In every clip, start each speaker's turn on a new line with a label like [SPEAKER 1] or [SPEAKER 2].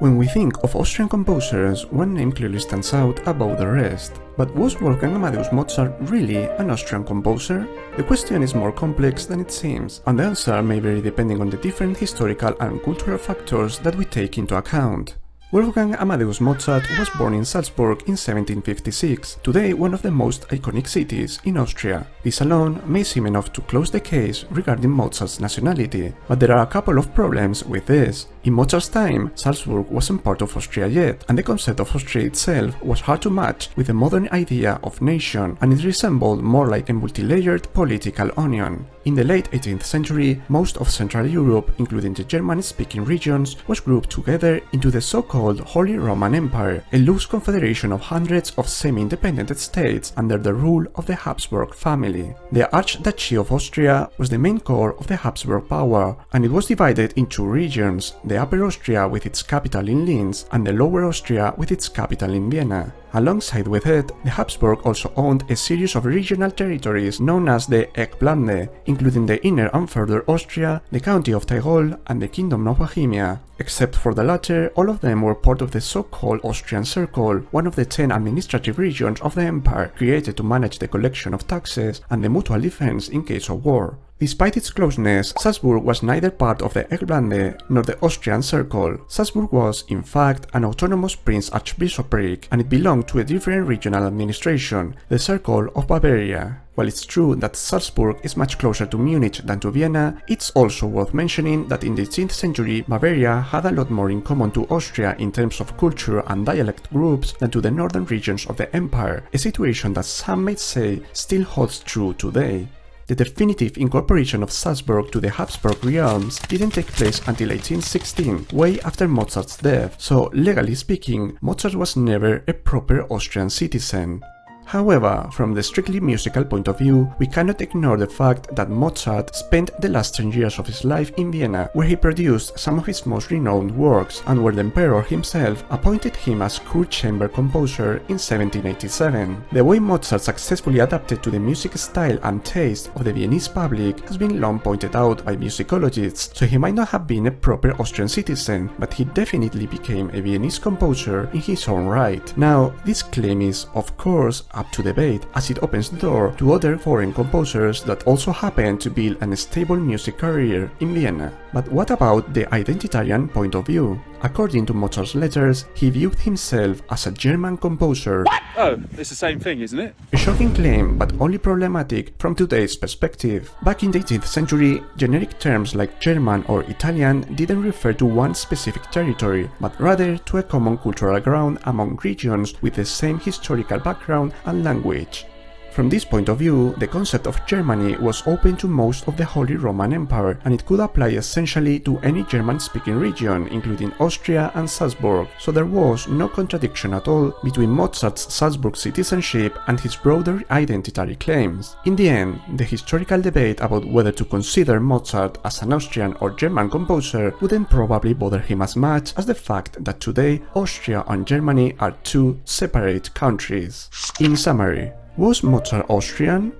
[SPEAKER 1] When we think of Austrian composers, one name clearly stands out above the rest. But was Wolfgang Amadeus Mozart really an Austrian composer? The question is more complex than it seems, and the answer may vary depending on the different historical and cultural factors that we take into account. Wolfgang Amadeus Mozart was born in Salzburg in 1756, today one of the most iconic cities in Austria. This alone may seem enough to close the case regarding Mozart's nationality, but there are a couple of problems with this. In Mozart's time, Salzburg wasn't part of Austria yet, and the concept of Austria itself was hard to match with the modern idea of nation, and it resembled more like a multi-layered political onion. In the late 18th century, most of Central Europe, including the German-speaking regions, was grouped together into the so-called Holy Roman Empire, a loose confederation of hundreds of semi-independent states under the rule of the Habsburg family. The Archduchy of Austria was the main core of the Habsburg power, and it was divided in two regions, the Upper Austria with its capital in Linz and the Lower Austria with its capital in Vienna. Alongside with it, the Habsburg also owned a series of regional territories known as the Eckblande, including the Inner and Further Austria, the County of Tyrol, and the Kingdom of Bohemia. Except for the latter, all of them were part of the so-called Austrian Circle, one of the 10 administrative regions of the empire created to manage the collection of taxes and the mutual defense in case of war. Despite its closeness, Salzburg was neither part of the Eckblande nor the Austrian Circle. Salzburg was, in fact, an autonomous prince-archbishopric, and it belonged to a different regional administration, the Circle of Bavaria. While it's true that Salzburg is much closer to Munich than to Vienna, it's also worth mentioning that in the 18th century, Bavaria had a lot more in common to Austria in terms of culture and dialect groups than to the northern regions of the empire, a situation that some might say still holds true today. The definitive incorporation of Salzburg to the Habsburg realms didn't take place until 1816, way after Mozart's death, so legally speaking, Mozart was never a proper Austrian citizen. However, from the strictly musical point of view, we cannot ignore the fact that Mozart spent the last 10 years of his life in Vienna, where he produced some of his most renowned works, and where the emperor himself appointed him as court chamber composer in 1787. The way Mozart successfully adapted to the music style and taste of the Viennese public has been long pointed out by musicologists, so he might not have been a proper Austrian citizen, but he definitely became a Viennese composer in his own right. Now, this claim is, of course, up to debate, as it opens the door to other foreign composers that also happen to build a stable music career in Vienna. But what about the identitarian point of view? According to Mozart's letters, he viewed himself as a German composer.
[SPEAKER 2] What? Oh, it's the same thing, isn't it?
[SPEAKER 1] A shocking claim, but only problematic from today's perspective. Back in the 18th century, generic terms like German or Italian didn't refer to one specific territory, but rather to a common cultural ground among regions with the same historical background and language. From this point of view, the concept of Germany was open to most of the Holy Roman Empire, and it could apply essentially to any German-speaking region, including Austria and Salzburg, so there was no contradiction at all between Mozart's Salzburg citizenship and his broader identitary claims. In the end, the historical debate about whether to consider Mozart as an Austrian or German composer wouldn't probably bother him as much as the fact that today Austria and Germany are two separate countries. In summary, was Mozart Austrian?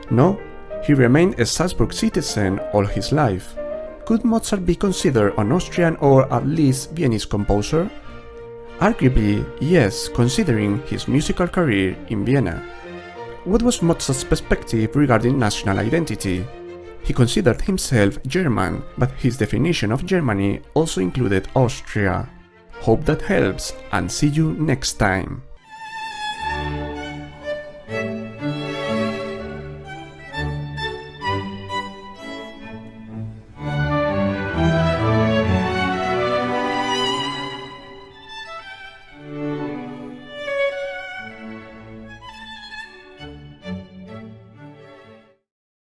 [SPEAKER 1] No, he remained a Salzburg citizen all his life. Could Mozart be considered an Austrian or at least Viennese composer? Arguably, yes, considering his musical career in Vienna. What was Mozart's perspective regarding national identity? He considered himself German, but his definition of Germany also included Austria. Hope that helps, and see you next time.